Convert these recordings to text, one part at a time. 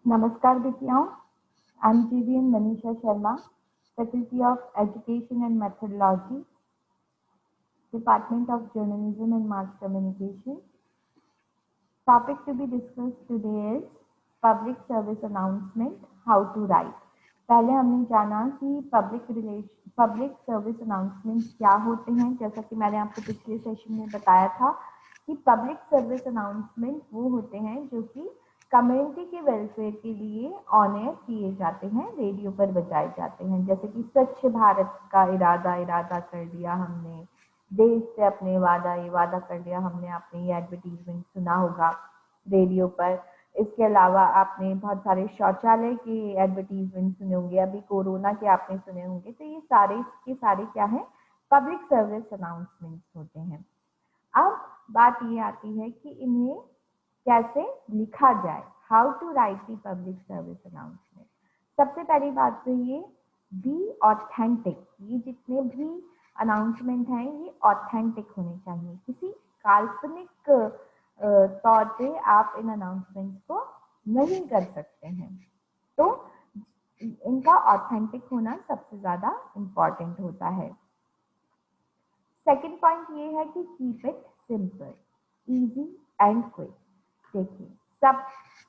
नमस्कार बेटियों, I am GVN Manisha Sharma, Faculty of Education and Methodology, Department of Journalism and Mass Communication. Topic to be discussed today is Public Service Announcement, How to Write. पहले हमने जाना कि public service announcement क्या होते हैं। जैसा कि मैंने आपको पिछले सेशन में बताया था कि पब्लिक सर्विस अनाउंसमेंट वो होते हैं जो कि कम्युनिटी के वेलफेयर के लिए ऑन एयर किए जाते हैं, रेडियो पर बजाए जाते हैं। जैसे कि स्वच्छ भारत का इरादा कर लिया हमने, देश से अपने ये वादा कर लिया हमने, आपने ये एडवर्टीजमेंट सुना होगा रेडियो पर। इसके अलावा आपने बहुत सारे शौचालय के एडवर्टीजमेंट सुने होंगे, अभी कोरोना के आपने सुने होंगे। तो ये सारे क्या है, पब्लिक सर्विस अनाउंसमेंट्स होते हैं। अब बात ये आती है कि इन्हें कैसे लिखा जाए, how to write the public service announcement. सबसे पहली बात तो ये बी ऑथेंटिक। ये जितने भी अनाउंसमेंट हैं ये ऑथेंटिक होने चाहिए। किसी काल्पनिक तौर पे आप इन अनाउंसमेंट्स को नहीं कर सकते हैं, तो इनका ऑथेंटिक होना सबसे ज्यादा इम्पॉर्टेंट होता है। सेकेंड पॉइंट ये है कि keep it simple, easy and quick. देखिए,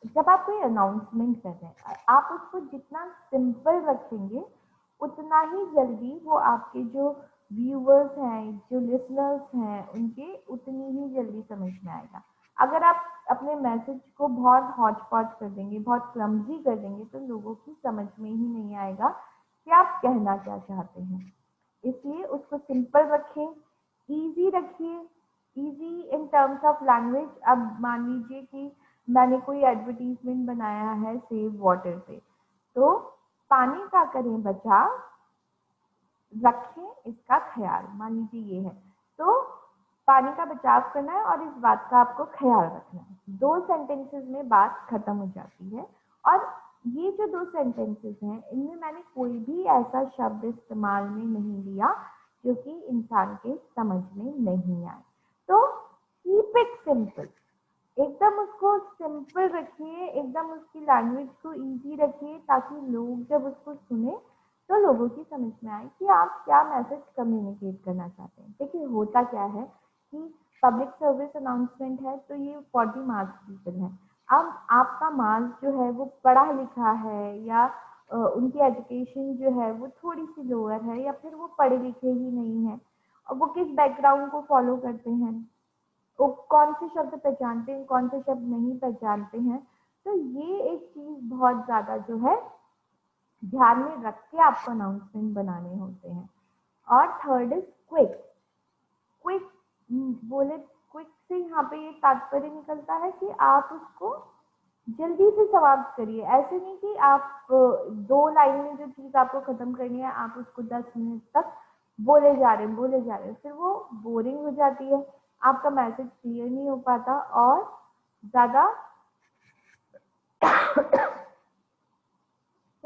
जब आप कोई अनाउंसमेंट कर रहे हैं, आप उसको जितना सिंपल रखेंगे उतना ही जल्दी वो आपके जो व्यूअर्स हैं, जो लिसनर्स हैं, उनके उतनी ही जल्दी समझ में आएगा। अगर आप अपने मैसेज को बहुत हॉच पॉच कर देंगे, बहुत क्लमजी कर देंगे, तो लोगों की समझ में ही नहीं आएगा कि आप कहना क्या चाहते हैं। इसलिए उसको सिंपल रखें, इजी रखिए। Easy in terms of language. अब मान लीजिए कि मैंने कोई एडवर्टीजमेंट बनाया है सेव वाटर पे, तो पानी का करें बचाव, रखें इसका ख्याल। मान लीजिए ये है, तो पानी का बचाव करना है और इस बात का आपको ख्याल रखना है। 2 सेंटेंसेस में बात खत्म हो जाती है। और ये जो 2 सेंटेंसेस हैं, इनमें मैंने कोई भी ऐसा शब्द इस्तेमाल में नहीं लिया जो कि इंसान के समझ में नहीं आए। तो कीप इट सिंपल, एकदम उसको सिंपल रखिए, एकदम उसकी लैंग्वेज को इजी रखिए, ताकि लोग जब उसको सुने तो लोगों की समझ में आए कि आप क्या मैसेज कम्युनिकेट करना चाहते हैं। देखिए, होता क्या है कि पब्लिक सर्विस अनाउंसमेंट है तो ये फॉर द मास पीपल है। अब आपका मास जो है वो पढ़ा लिखा है या उनकी एजुकेशन जो है वो थोड़ी सी लोअर है, या फिर वो पढ़े लिखे ही नहीं है, और वो किस बैकग्राउंड को फॉलो करते हैं, वो कौन से शब्द पहचानते हैं, कौन से शब्द नहीं पहचानते हैं। तो ये एक चीज बहुत ज्यादा जो है ध्यान में रख के आपको अनाउंसमेंट बनाने होते हैं। और थर्ड इज क्विक। क्विक बोले, क्विक से यहाँ पे ये तात्पर्य निकलता है कि आप उसको जल्दी से समाप्त करिए। ऐसे नहीं कि आप 2 लाइन में जो चीज आपको खत्म करनी है आप उसको 10 मिनट तक बोले जा रहे हैं, फिर वो बोरिंग हो जाती है, आपका मैसेज क्लियर नहीं हो पाता और ज्यादा क्या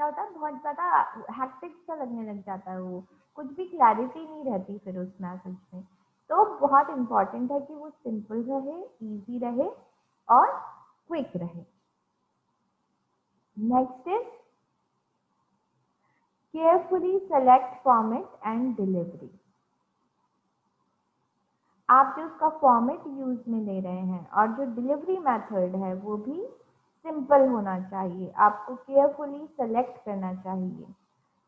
होता है, बहुत ज्यादा हैक्टिक सा लगने लग जाता है, वो कुछ भी क्लैरिटी नहीं रहती फिर उस मैसेज में। तो बहुत इंपॉर्टेंट है कि वो सिंपल रहे, इजी रहे और क्विक रहे। Next is carefully select format and delivery. आप जो उसका फॉर्मेट यूज में ले रहे हैं और जो डिलीवरी मेथड है वो भी सिंपल होना चाहिए, आपको केयरफुली सेलेक्ट करना चाहिए।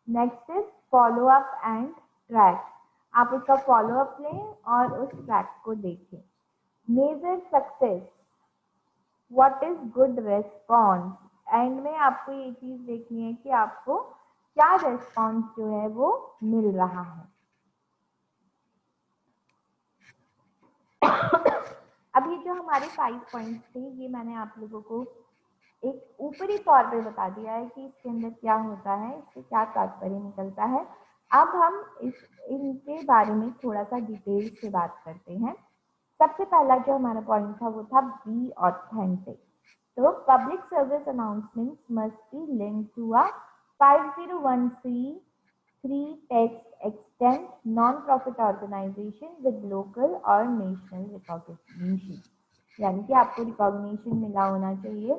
Next is follow up and track. आप उसका फॉलो अप लें और उस ट्रैक को देखें। Major success, what is good response. End में आपको ये चीज देखनी है कि आपको क्या रेस्पॉन्स जो है वो मिल रहा है। अब ये जो हमारे 5 पॉइंट्स थे, ये मैंने आप लोगों को एक ऊपरी तौर पे बता दिया है कि इसके अंदर क्या होता है, इससे क्या तात्पर्य निकलता है। अब हम इनके बारे में थोड़ा सा डिटेल से बात करते हैं। सबसे पहला जो हमारा पॉइंट था वो था बी ऑथेंटिक। तो public service announcements must be linked to a 501(c)(3) text extent non-profit organization with local और national recognition। यानी कि आपको रिकॉग्निशन मिला होना चाहिए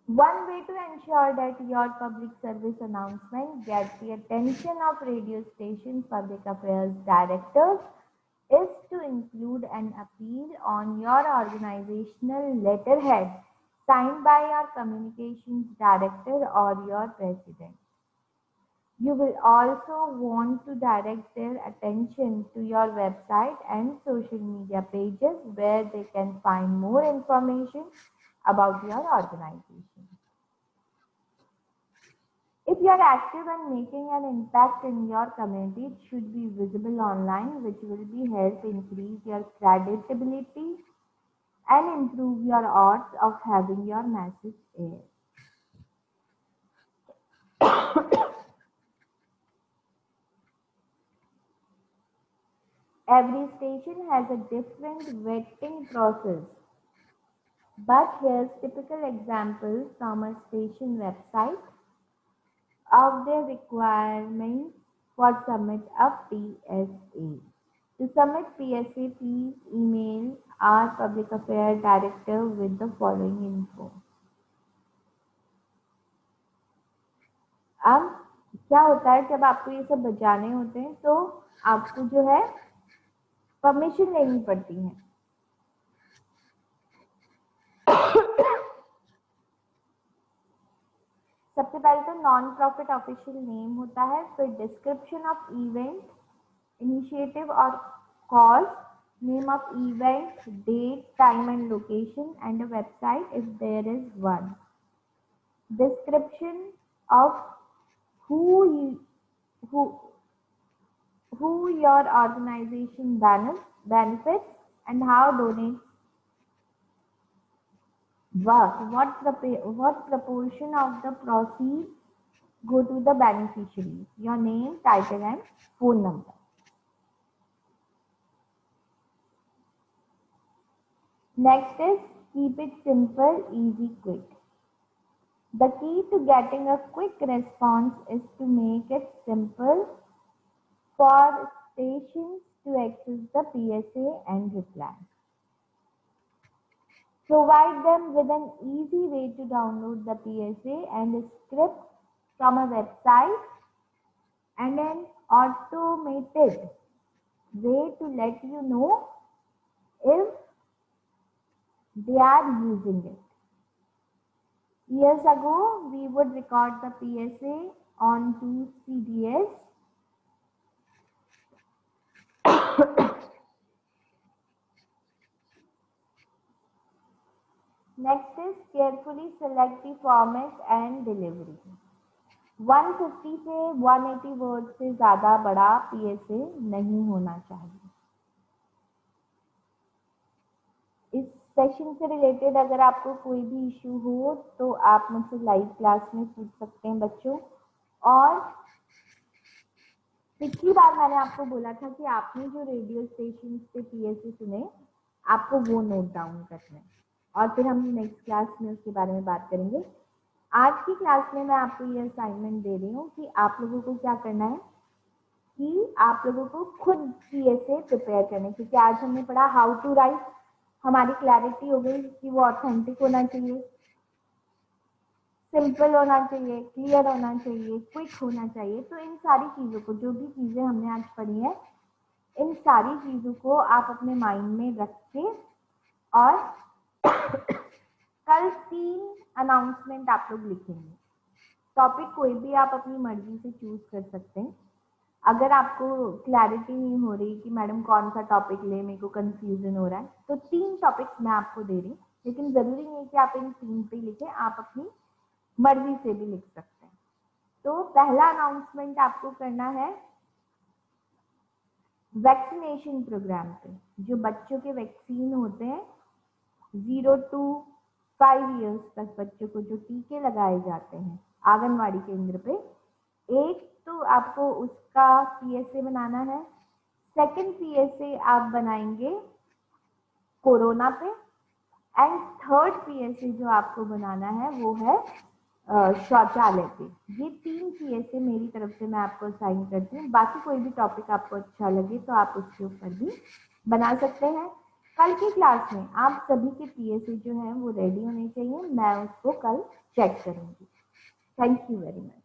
One way to ensure that your public service announcement gets the attention of radio stations, public affairs directors is to include an appeal on your organizational letterhead signed by your communications director or your president. You will also want to direct their attention to your website and social media pages where they can find more information about your organization. If you are active and making an impact in your community, it should be visible online, which will be help increase your credibility and improve your odds of having your message aired. Every station has a different vetting process, but here's typical example from a station website of their requirements for submit a PSA. To submit PSA, please email our public affairs director with the following info. अब क्या होता है जब आपको ये सब बजाने होते हैं तो आपको जो है परमिशन लेनी पड़ती है। सबसे पहले तो नॉन प्रॉफिट ऑफिशियल नेम होता है, फिर डिस्क्रिप्शन ऑफ इवेंट, इनिशिएटिव और cause, name of event, date, time and location, and a website if there is one. Description of who who who your organization benefits and how donates work. What proportion of the proceeds go to the beneficiaries? Your name, title, and phone number. Next is keep it simple, easy, quick. The key to getting a quick response is to make it simple for stations to access the PSA and reply. Provide them with an easy way to download the PSA and a script from a website and an automated way to let you know if they are using it. Years ago, we would record the PSA onto CDs. Next is carefully select the format and delivery. 150 से 180 word से ज़्यादा बड़ा PSA नहीं होना चाहिए। इस session से related अगर आपको कोई भी इशू हो तो आप मुझसे लाइव क्लास में पूछ सकते हैं बच्चों। और पिछली बार मैंने आपको बोला था कि आपने जो रेडियो स्टेशन पे PSA सुने आपको वो नोट डाउन करना है और फिर हम नेक्स्ट क्लास में उसके बारे में बात करेंगे। आज की क्लास में मैं आपको ये असाइनमेंट दे रही हूँ कि आप लोगों को क्या करना है कि आप लोगों को खुद PSA प्रिपेयर करना है, क्योंकि आज हमने पढ़ा हाउ टू राइट, हमारी क्लैरिटी हो गई कि वो ऑथेंटिक होना चाहिए, सिंपल होना चाहिए, क्लियर होना चाहिए, क्विक होना चाहिए। तो इन सारी चीज़ों को, जो भी चीज़ें हमने आज पढ़ी है, इन सारी चीज़ों को आप अपने माइंड में रखें और कल 3 अनाउंसमेंट आप लोग लिखेंगे। टॉपिक कोई भी आप अपनी मर्जी से चूज कर सकते हैं। अगर आपको क्लैरिटी नहीं हो रही कि मैडम कौन सा टॉपिक ले, मेरे को कंफ्यूजन हो रहा है, तो 3 टॉपिक्स मैं आपको दे रही हूँ, लेकिन ज़रूरी नहीं कि आप इन 3 पे लिखें, आप अपनी मर्जी से भी लिख सकते हैं। तो पहला अनाउंसमेंट आपको करना है वैक्सीनेशन प्रोग्राम पे। जो बच्चों के वैक्सीन होते हैं 0 to 5 इयर्स तक बच्चों को जो टीके लगाए जाते हैं आंगनवाड़ी केंद्र पे, एक तो आपको उसका PSA बनाना है। सेकंड PSA आप बनाएंगे कोरोना पे, एंड थर्ड PSA जो आपको बनाना है वो है शौचालय पे। ये 3 PSA मेरी तरफ से मैं आपको असाइन करती हूँ। बाकी कोई भी टॉपिक आपको अच्छा लगे तो आप उसके ऊपर भी बना सकते हैं। कल की क्लास में आप सभी के पीएससी जो है वो रेडी होने चाहिए, मैं उसको कल चेक करूंगी। Thank you very much.